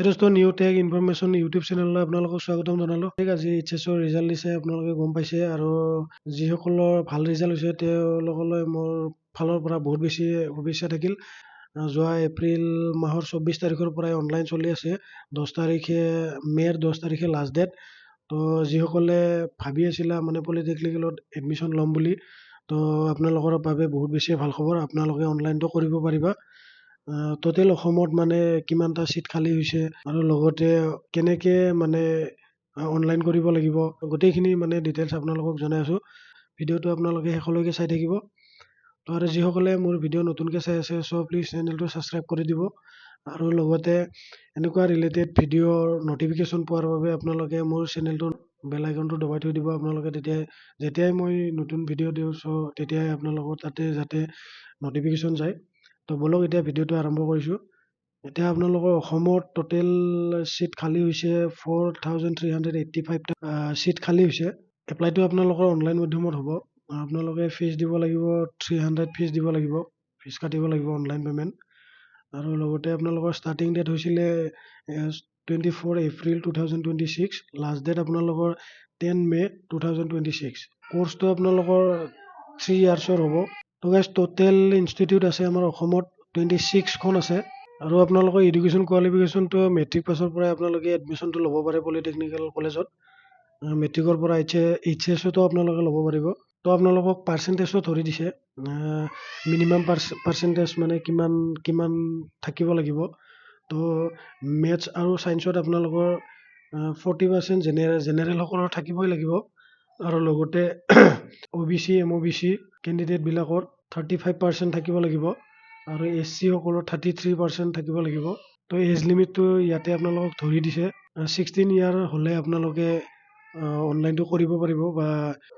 দোস্ত new tech information YouTube চেনেললৈ আপোনালোকক স্বাগতম জনালোঁ। আজি এইচএছৰ ৰিজাল্ট দিছে, আপোনালোকে গম পাইছে, আৰু যিসকলৰ ভাল ৰিজাল্ট হৈছে তেওঁলোকলৈ মোৰ ফালৰ পৰা বহুত বেছি শুভেচ্ছা থাকিল। যোৱা এপ্ৰিল মাহৰ 24 তাৰিখৰ পৰাই অনলাইন চলি আছে। 10 তাৰিখে মে'ৰ 10 তাৰিখে লাষ্ট ডেট। তো যিসকলে ভাবি আছিলা মানে পলিটেকনিকেলত এডমিশ্যন ল'ম বুলি, তো আপোনালোকৰ বাবে বহুত বেছি ভাল খবৰ, আপোনালোকে অনলাইনটো কৰিব পাৰিবা। টোটেল অসমত মানে কিমানটা চিট খালী হৈছে আৰু লগতে কেনেকৈ মানে অনলাইন কৰিব লাগিব, গোটেইখিনি মানে ডিটেইলছ আপোনালোকক জনাই আছোঁ। ভিডিঅ'টো আপোনালোকে শেষলৈকে চাই থাকিব। তো আৰু যিসকলে মোৰ ভিডিঅ' নতুনকৈ চাই আছে, চ' প্লিজ চেনেলটো ছাবস্ক্ৰাইব কৰি দিব, আৰু লগতে এনেকুৱা ৰিলেটেড ভিডিঅ'ৰ ন'টিফিকেশ্যন পোৱাৰ বাবে আপোনালোকে মোৰ চেনেলটোৰ বেল আইকনটো দবাই থৈ দিব। আপোনালোকে যেতিয়াই মই নতুন ভিডিঅ' দিওঁ, চ' তেতিয়াই আপোনালোকৰ তাতে যাতে ন'টিফিকেশ্যন যায়। তো ব'লক এতিয়া ভিডিঅ'টো আৰম্ভ কৰিছোঁ। এতিয়া আপোনালোকৰ অসমত টোটেল চিট খালী হৈছে 4385টা চিট খালী হৈছে। এপ্লাইটো আপোনালোকৰ অনলাইন মাধ্যমত হ'ব। আপোনালোকে ফিজ দিব লাগিব, 300 ফিজ দিব লাগিব, ফিজ কাটিব লাগিব অনলাইন পে'মেণ্ট। আৰু লগতে আপোনালোকৰ ষ্টাৰ্টিং ডেট হৈছিলে 24 এপ্ৰিল 2026, লাষ্ট ডেট আপোনালোকৰ 10 মে 2026। কোৰ্চটো আপোনালোকৰ 3 ইয়াৰ্ছৰ হ'ব। তো গাইজ টোটেল ইনষ্টিটিউট আছে আমাৰ অসমত 26খন আছে। আৰু আপোনালোকৰ এডুকেশ্যন কোৱালিফিকেশ্যনটো মেট্ৰিক পাছৰ পৰাই আপোনালোকে এডমিশ্যনটো ল'ব পাৰে পলিটেকনিকেল কলেজত। মেট্ৰিকৰ পৰা এইচএছতো আপোনালোকে ল'ব পাৰিব। তো আপোনালোকক পাৰ্চেণ্টেজো ধৰি দিছে, মিনিমাম পাৰ্চেণ্টেজ মানে কিমান থাকিব লাগিব। তো মেথছ আৰু ছায়েন্সত আপোনালোকৰ 40% জেনেৰেলসকলৰ থাকিবই লাগিব, আৰু লগতে OBC MOBC কেণ্ডিডেটবিলাকৰ 35% থাকিব লাগিব, আৰু SC সকলৰ 33% থাকিব লাগিব। তো এজ লিমিটটো ইয়াতে আপোনালোকক ধৰি দিছে। 16 ইয়াৰ হ'লে আপোনালোকে অনলাইনটো কৰিব পাৰিব বা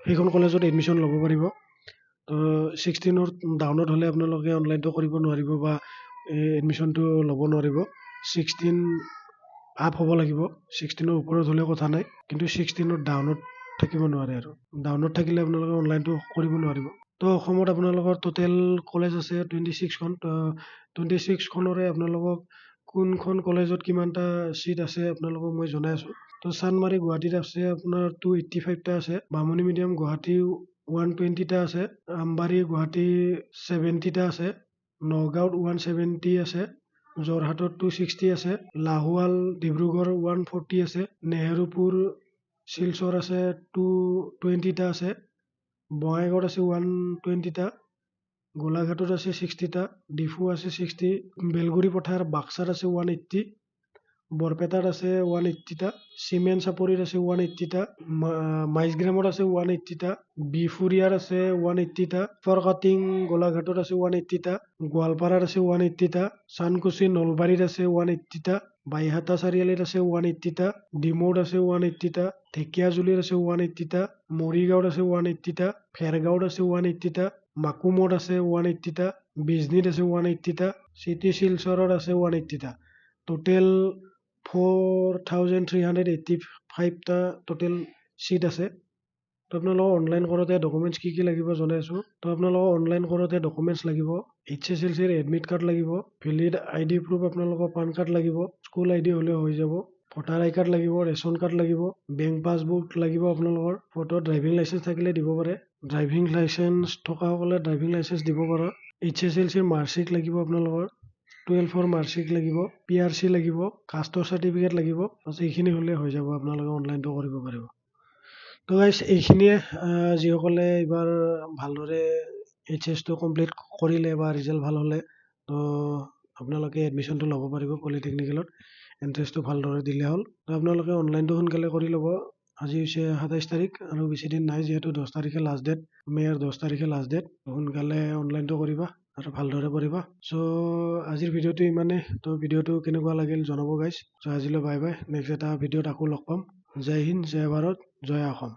সেইখন কলেজত এডমিশ্যন ল'ব পাৰিব। তো 16ৰ ডাউনত হ'লে আপোনালোকে অনলাইনটো কৰিব নোৱাৰিব বা এডমিশ্যনটো ল'ব নোৱাৰিব। 16 আপ হ'ব লাগিব, 16ৰ ওপৰত হ'লে কথা নাই, কিন্তু 16ৰ ডাউনত থাকিব নোৱাৰে, আৰু ডাউনত থাকিলে আপোনালোকে অনলাইনটো কৰিব নোৱাৰিব। তো অসমত আপোনালোকৰ টোটেল কলেজ আছে 26খন। 26খনৰে আপোনালোকক কোনখন কলেজত কিমানটা চিট আছে আপোনালোকক মই জনাই আছোঁ। তো চানমাৰি গুৱাহাটীত আছে আপোনাৰ 285টা আছে, বামুণী মিডিয়াম গুৱাহাটী 120টা আছে, আমবাৰী গুৱাহাটী 70টা আছে, নগাঁৱত 170 আছে, যোৰহাটত 260 আছে, লাহোৱাল ডিব্ৰুগড় 140 আছে, নেহেৰুপুৰ শিলচৰ আছে 220টা আছে, বঙাইগাঁৱত আছে 120টা, গোলাঘাটত আছে 60টা, ডিফু আছে 60, বেলগুৰি পথাৰ বাক্সাত আছে 180, বৰপেটাত আছে 180টা, চিমেণ্ট চাপৰিত আছে 180টা, মাইজগ্ৰামত আছে 180টা, বিফুৰিয়াত আছে 180টা, ফৰকাটিং গোলাঘাটত আছে 180টা, গোৱালপাৰাত আছে 180টা, চানকুচি নলবাৰীত আছে 180টা, বাইহাটা চাৰিআলিত আছে 180টা, ডিমৌত আছে 180টা, ঢেকীয়াজুলিত আছে 180টা, মৰিগাঁৱত আছে 180টা, ভেৰগাঁৱত আছে 180টা, মাকুমত আছে 180টা, বিজনীত আছে 180টা, চিটি শিলচৰত আছে 180টা। টোটেল 4385টা টোটেল চিট আছে। তো আপোনালোকক অনলাইন কৰোঁতে ডকুমেণ্টছ কি লাগিব জনাই আছোঁ। তো আপোনালোকক অনলাইন কৰোঁতে ডকুমেণ্টছ লাগিব, HSLCৰ এডমিট কাৰ্ড লাগিব, ভেলিড ID প্ৰুফ আপোনালোকৰ পান কাৰ্ড লাগিব, স্কুল ID হ'লেও হৈ যাব, ভোটাৰ I কাৰ্ড লাগিব, ৰেচন কাৰ্ড লাগিব, বেংক পাছবুক লাগিব আপোনালোকৰ, ফটো ড্ৰাইভিং লাইচেঞ্চ থাকিলে দিব পাৰে, ড্ৰাইভিং লাইচেঞ্চ থকাসকলে ড্ৰাইভিং লাইচেঞ্চ দিব পাৰে, HSLCৰ মাৰ্কশ্বিট লাগিব আপোনালোকৰ, 12ৰ মাৰ্কশ্বিট লাগিব, PRC লাগিব, কাষ্টৰ চাৰ্টিফিকেট লাগিব। এইখিনি হ'লে হৈ যাব, আপোনালোকে অনলাইনটো কৰিব পাৰিব। তো গাইজ এইখিনিয়ে, যিসকলে এইবাৰ ভালদৰে HSটো কমপ্লিট কৰিলে বা ৰিজাল্ট ভাল হ'লে, তো আপোনালোকে এডমিশ্যনটো ল'ব পাৰিব পলিটেকনিকেলত। এণ্ট্ৰেঞ্চটো ভালদৰে দিলে হ'ল। তো আপোনালোকে অনলাইনটো সোনকালে কৰি ল'ব। আজি হৈছে 27 তাৰিখ, আৰু বেছিদিন নাই, যিহেতু 10 তাৰিখে লাষ্ট ডেট, মে'ৰ 10 তাৰিখে লাষ্ট ডেট। সোনকালে অনলাইনটো কৰিবা আৰু ভালদৰে পঢ়িবা। চ' আজিৰ ভিডিঅ'টো ইমানেই। তো ভিডিঅ'টো কেনেকুৱা লাগিল জনাব গাইজ। চ' আজিলৈ বাই বাই, নেক্সট এটা ভিডিঅ'ত আকৌ লগ পাম। জয় হিন্দ, জয় ভাৰত, জয় অসম।